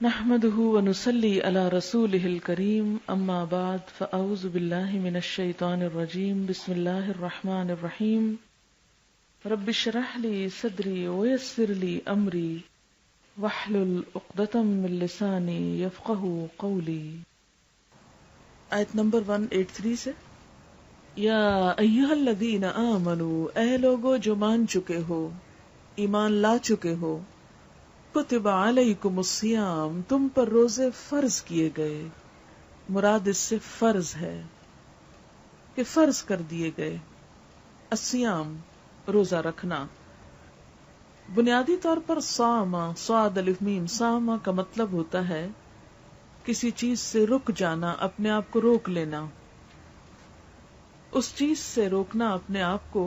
نحمده ونصلي على رسوله الكريم اما بعد فاعوذ بالله من الشيطان الرجيم بسم الله الرحمن الرحيم رب اشرح لي صدري ويسر لي امري واحلل عقدة من لساني يفقهوا قولي. آیت نمبر 183 سے یا ایھا الذین آمنوا، اے لوگو جو مان چکے ہو، ایمان لا چکے ہو، کتب علیکم الصیام، تم پر روزے فرض کیے گئے. مراد اس سے فرض ہے کہ فرض کر دیے گئے. الصیام روزہ رکھنا. بنیادی طور پر صاما صاد الف میم صاما کا مطلب ہوتا ہے کسی چیز سے رک جانا، اپنے آپ کو روک لینا، اس چیز سے روکنا اپنے آپ کو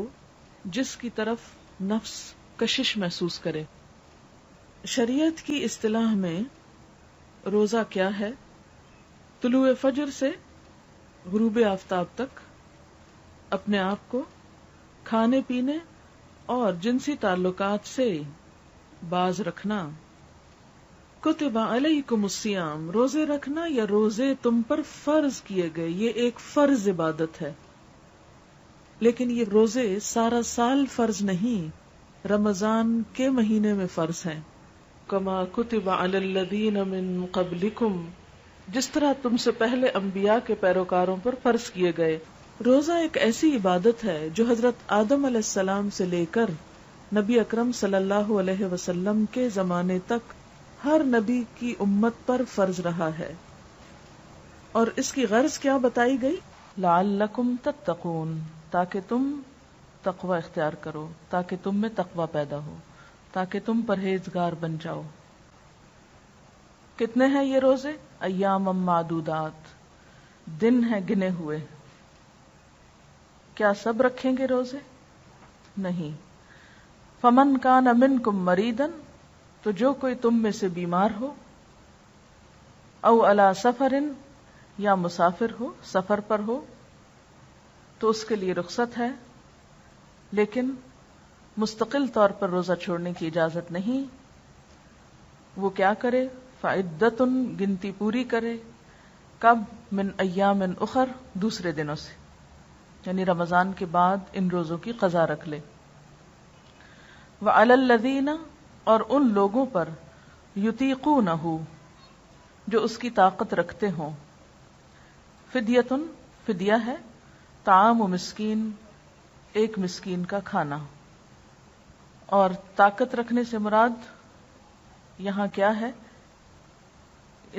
جس کی طرف نفس کشش محسوس کرے. شریعت کی اصطلاح میں روزہ کیا ہے؟ طلوع فجر سے غروب آفتاب تک اپنے آپ کو کھانے پینے اور جنسی تعلقات سے باز رکھنا. کتب علیکم الصیام، روزے رکھنا یا روزے تم پر فرض کیے گئے، یہ ایک فرض عبادت ہے. لیکن یہ روزے سارا سال فرض نہیں، رمضان کے مہینے میں فرض ہیں. کما کتب علی الذین من قبلکم، جس طرح تم سے پہلے انبیاء کے پیروکاروں پر فرض کیے گئے. روزہ ایک ایسی عبادت ہے جو حضرت آدم علیہ السلام سے لے کر نبی اکرم صلی اللہ علیہ وسلم کے زمانے تک ہر نبی کی امت پر فرض رہا ہے. اور اس کی غرض کیا بتائی گئی؟ لعلکم تتقون، تاکہ تم تقوی اختیار کرو، تاکہ تم میں تقوی پیدا ہو، تاکہ تم پرہیزگار بن جاؤ. کتنے ہیں یہ روزے؟ ایام معدودات، دن ہیں گنے ہوئے. کیا سب رکھیں گے روزے؟ نہیں. فمن کان منکم مریضا، تو جو کوئی تم میں سے بیمار ہو، او علی سفر، یا مسافر ہو، سفر پر ہو، تو اس کے لیے رخصت ہے، لیکن مستقل طور پر روزہ چھوڑنے کی اجازت نہیں. وہ کیا کرے؟ فعدۃ، گنتی پوری کرے. کب؟ من ایام اخر، دوسرے دنوں سے، یعنی رمضان کے بعد ان روزوں کی قضا رکھ لے. وعلی الذین، اور ان لوگوں پر، یطیقونہ، جو اس کی طاقت رکھتے ہوں. فدیۃ، فدیہ ہے، طعام مسکین، ایک مسکین کا کھانا. اور طاقت رکھنے سے مراد یہاں کیا ہے؟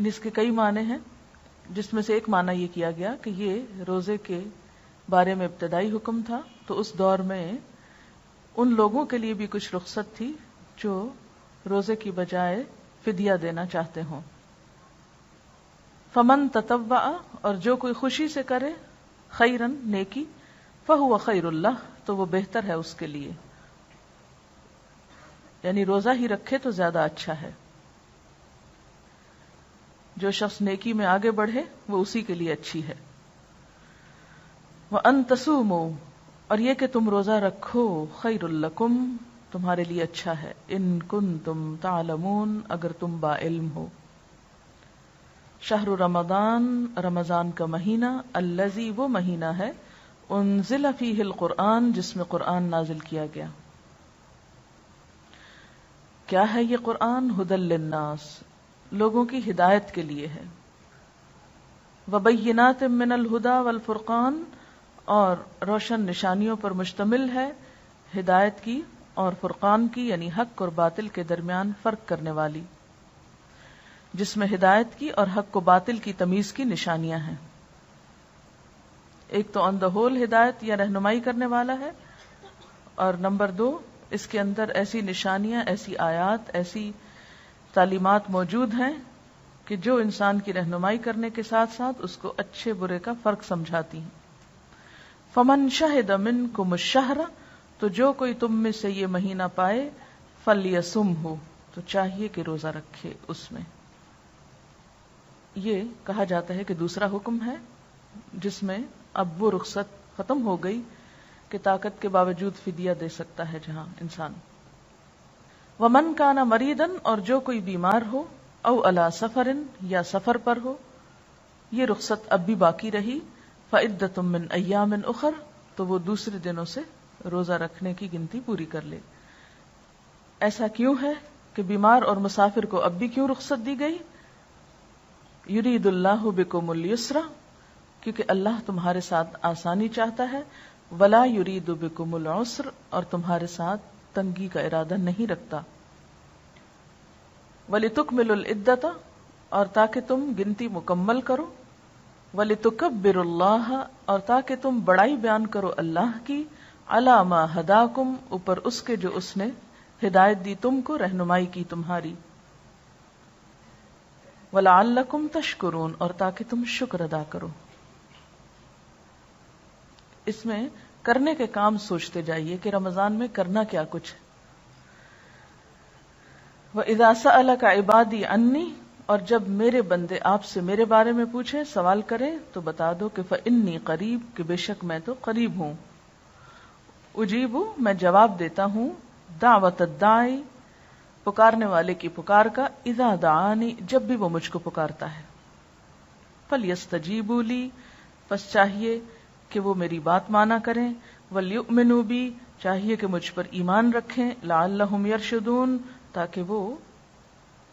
اس کے کئی معنی ہیں، جس میں سے ایک معنی یہ کیا گیا کہ یہ روزے کے بارے میں ابتدائی حکم تھا، تو اس دور میں ان لوگوں کے لیے بھی کچھ رخصت تھی جو روزے کی بجائے فدیہ دینا چاہتے ہوں. فمن تطوع، اور جو کوئی خوشی سے کرے، خیرن، نیکی، فہو خیر اللہ، تو وہ بہتر ہے اس کے لیے. یعنی روزہ ہی رکھے تو زیادہ اچھا ہے. جو شخص نیکی میں آگے بڑھے وہ اسی کے لیے اچھی ہے. وَأَن تَصُومُوا، اور یہ کہ تم روزہ رکھو، خیر لکم، تمہارے لیے اچھا ہے، ان کنتم تعلمون، اگر تم با علم ہو. شہر رمضان، رمضان کا مہینہ، الذی، وہ مہینہ ہے، انزل فیہ القرآن، جس میں قرآن نازل کیا گیا. کیا ہے یہ قرآن؟ ھدی للناس، لوگوں کی ہدایت کے لیے ہے. وبینات من الھدی والفرقان، اور روشن نشانیوں پر مشتمل ہے، ہدایت کی اور فرقان کی، یعنی حق اور باطل کے درمیان فرق کرنے والی، جس میں ہدایت کی اور حق و باطل کی تمیز کی نشانیاں ہیں. ایک تو آن دا ہول ہدایت یا رہنمائی کرنے والا ہے، اور نمبر 2، اس کے اندر ایسی نشانیاں، ایسی آیات، ایسی تعلیمات موجود ہیں کہ جو انسان کی رہنمائی کرنے کے ساتھ ساتھ اس کو اچھے برے کا فرق سمجھاتی ہیں. فمن شہد منکم الشہر، تو جو کوئی تم میں سے یہ مہینہ پائے، فلیصمہ، تو چاہیے کہ روزہ رکھے اس میں. یہ کہا جاتا ہے کہ دوسرا حکم ہے جس میں اب وہ رخصت ختم ہو گئی کہ طاقت کے باوجود فدیہ دے سکتا ہے جہاں انسان. ومن کان مریضا، اور جو کوئی بیمار ہو، او علی سفر یا سفر پر ہو، یہ رخصت اب بھی باقی رہی، فعدۃ من ایام اخر تو وہ دوسرے دنوں سے روزہ رکھنے کی گنتی پوری کر لے۔ ایسا کیوں ہے کہ بیمار اور مسافر کو اب بھی کیوں رخصت دی گئی؟ یرید اللہ بکم الیسر، کیونکہ اللہ تمہارے ساتھ آسانی چاہتا ہے، ولا یرید بکم العسر، اور تمہارے ساتھ تنگی کا ارادہ نہیں رکھتا، وَلِتُكْمِلُوا الْعِدَّةَ، اور تاکہ تم گنتی مکمل کرو، وَلِتُكَبِّرُوا اللَّهَ، اور تاکہ تم بڑائی بیان کرو اللہ کی، عَلَى مَا هَدَاكُمْ، اوپر اس کے جو اس نے ہدایت دی تم کو، رہنمائی کی تمہاری، وَلَعَلَّكُمْ تَشْكُرُونَ، اور تاکہ تم شکر ادا کرو۔ اس میں کرنے کے کام سوچتے جائیے کہ رمضان میں کرنا کیا کچھ۔ وَإِذَا سَأَلَكَ عِبَادِي عَنِّي، اور جب میرے بندے آپ سے میرے بارے میں پوچھیں، سوال کریں، تو بتا دو کہ فَإِنِّي قریب، کہ بے شک میں تو قریب ہوں، اجیب، میں جواب دیتا ہوں، دعوت الداعی، پکارنے والے کی پکار کا، اذا دعانی، جب بھی وہ مجھ کو پکارتا ہے، فَلْيَسْتَجِيبُوا لِي، پس چاہیے کہ وہ میری بات مانا کریں، وَلْيُؤْمِنُوا بِي، چاہیے کہ مجھ پر ایمان رکھیں، لَعَلَّهُمْ يَرْشُدُونَ، تاکہ وہ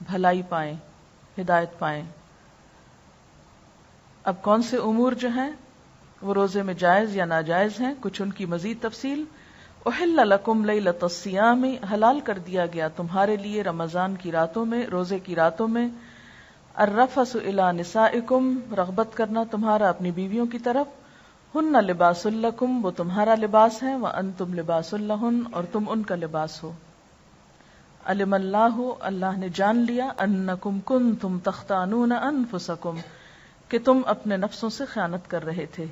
بھلائی پائیں، ہدایت پائیں۔ اب کون سے امور جو ہیں وہ روزے میں جائز یا ناجائز ہیں، کچھ ان کی مزید تفصیل۔ احل لکم لیلۃ الصیام، حلال کر دیا گیا تمہارے لیے رمضان کی راتوں میں، روزے کی راتوں میں، الرفث الی نسائکم، رغبت کرنا تمہارا اپنی بیویوں کی طرف، ہن لباس لکم، وہ تمہارا لباس ہیں، وانتم لباس لہن، اور تم ان کا لباس ہو۔ علم اللہ، اللہ نے جان لیا، انکم کنتم تختانون انفسکم، کہ تم اپنے نفسوں سے خیانت کر رہے تھے،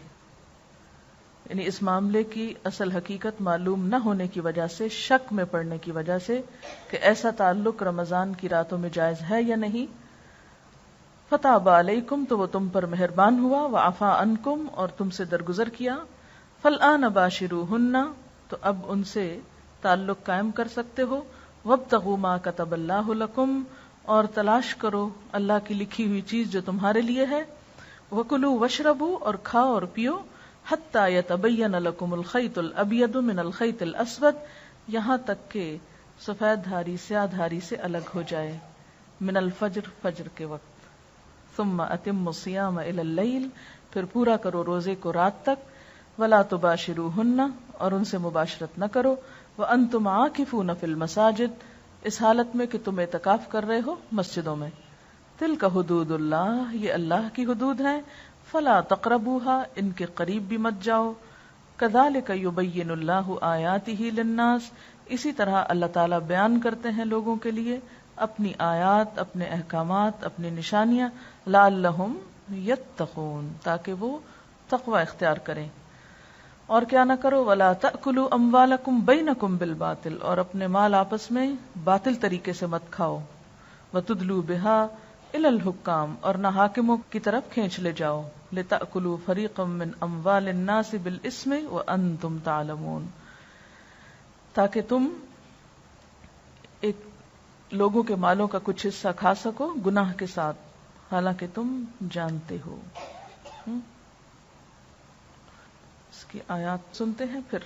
یعنی اس معاملے کی اصل حقیقت معلوم نہ ہونے کی وجہ سے، شک میں پڑنے کی وجہ سے کہ ایسا تعلق رمضان کی راتوں میں جائز ہے یا نہیں، فتاب علیکم، تو وہ تم پر مہربان ہوا، وعفا عنکم، اور تم سے درگزر کیا، فالآن باشروہن، تو اب ان سے تعلق قائم کر سکتے ہو، وابتغوا ما کتب اللہ لکم، اور تلاش کرو اللہ کی لکھی ہوئی چیز جو تمہارے لیے ہے، وکلوا واشربوا، اور کھاؤ اور پیو، حتی یتبین لکم الخیط الابیض من الخیط الاسود، یہاں تک کہ سفید دھاری سیاہ دھاری سے الگ ہو جائے، من الفجر، فجر کے وقت، ثم اتموا الصیام الی اللیل، پھر پورا کرو روزے کو رات تک، ولا تباشروہن، اور ان سے مباشرت نہ کرو، وانتم عاکفون فی المساجد، اس حالت میں کہ تم اعتکاف کر رہے ہو مسجدوں میں، تلک حدود اللہ، یہ اللہ کی حدود ہیں، فلا تقربوها، ان کے قریب بھی مت جاؤ، کذالک یبین اللہ آیاتہ للناس، اسی طرح اللہ تعالیٰ بیان کرتے ہیں لوگوں کے لیے اپنی آیات، اپنے احکامات، اپنی نشانیاں، لعلہم یتقون، تاکہ وہ تقوی اختیار کریں۔ اور کیا نہ کرو، ولا تأکلوا اموالکم بینکم بالباطل، اور اپنے مال آپس میں باطل طریقے سے مت کھاؤ، وتدلوا بها الی الحکام، اور نہ حاکموں کی طرف کھینچ لے جاؤ، لتأکلوا فریقا من اموال الناس بالاسم وانتم تعلمون، تاکہ تم ایک لوگوں کے مالوں کا کچھ حصہ کھا سکو گناہ کے ساتھ، حالانکہ تم جانتے ہو۔ اس کی آیات سنتے ہیں، پھر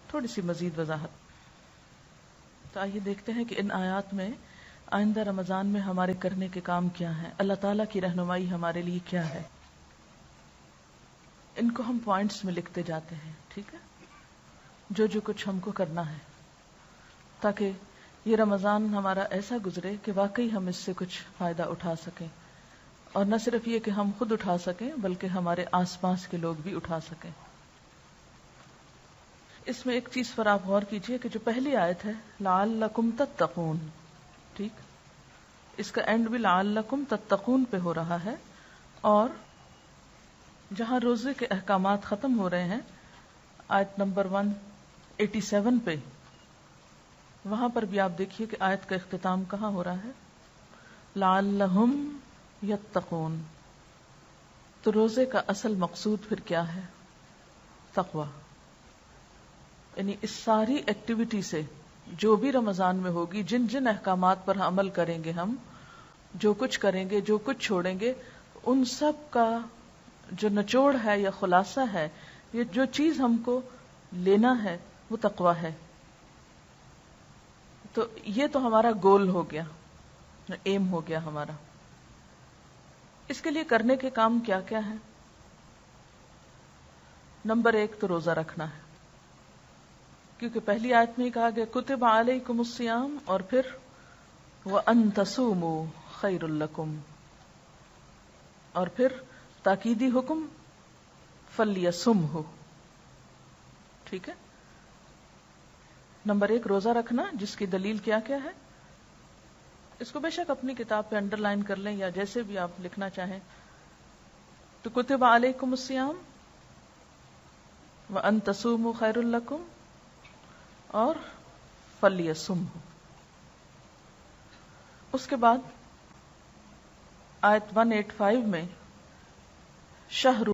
تھوڑی سی مزید وضاحت۔ تو آئیے دیکھتے ہیں کہ ان آیات میں آئندہ رمضان میں ہمارے کرنے کے کام کیا ہیں، اللہ تعالیٰ کی رہنمائی ہمارے لیے کیا ہے۔ ان کو ہم پوائنٹس میں لکھتے جاتے ہیں، ٹھیک ہے، جو جو کچھ ہم کو کرنا ہے، تاکہ یہ رمضان ہمارا ایسا گزرے کہ واقعی ہم اس سے کچھ فائدہ اٹھا سکیں، اور نہ صرف یہ کہ ہم خود اٹھا سکیں بلکہ ہمارے آس پاس کے لوگ بھی اٹھا سکیں۔ اس میں ایک چیز پر آپ غور کیجئے کہ جو پہلی آیت ہے لعلکم تتقون، ٹھیک، اس کا اینڈ بھی لعلکم تتقون پہ ہو رہا ہے، اور جہاں روزے کے احکامات ختم ہو رہے ہیں آیت نمبر 187 پہ، وہاں پر بھی آپ دیکھیے کہ آیت کا اختتام کہاں ہو رہا ہے، لعلہم یتقون۔ تو روزے کا اصل مقصود پھر کیا ہے؟ تقوی، یعنی اس ساری ایکٹیویٹی سے جو بھی رمضان میں ہوگی، جن جن احکامات پر عمل کریں گے ہم، جو کچھ کریں گے، جو کچھ چھوڑیں گے، ان سب کا جو نچوڑ ہے یا خلاصہ ہے، یہ جو چیز ہم کو لینا ہے وہ تقویٰ ہے. تو یہ تو ہمارا گول ہو گیا، ایم ہو گیا ہمارا. اس کے لیے کرنے کے کام کیا کیا ہے؟ نمبر 1 تو روزہ رکھنا ہے، کیونکہ پہلی آیت میں ہی کہا گیا کتب علیکم الصیام، اور پھر وَأَن تَصُومُوا خَيْرٌ لَكُمْ، اور پھر تاکیدی حکم فَلْيَصُمْهُ. ٹھیک ہے. نمبر 1 روزہ رکھنا، جس کی دلیل کیا کیا ہے. اس کو بے شک اپنی کتاب پہ انڈر لائن کر لیں یا جیسے بھی آپ لکھنا چاہیں. تو کتب علیکم الصیام وَأَن تَصُومُوا خَيْرٌ لَكُمْ اور فَلْيَصُمْهُ. اس کے بعد آیت 185 میں شہر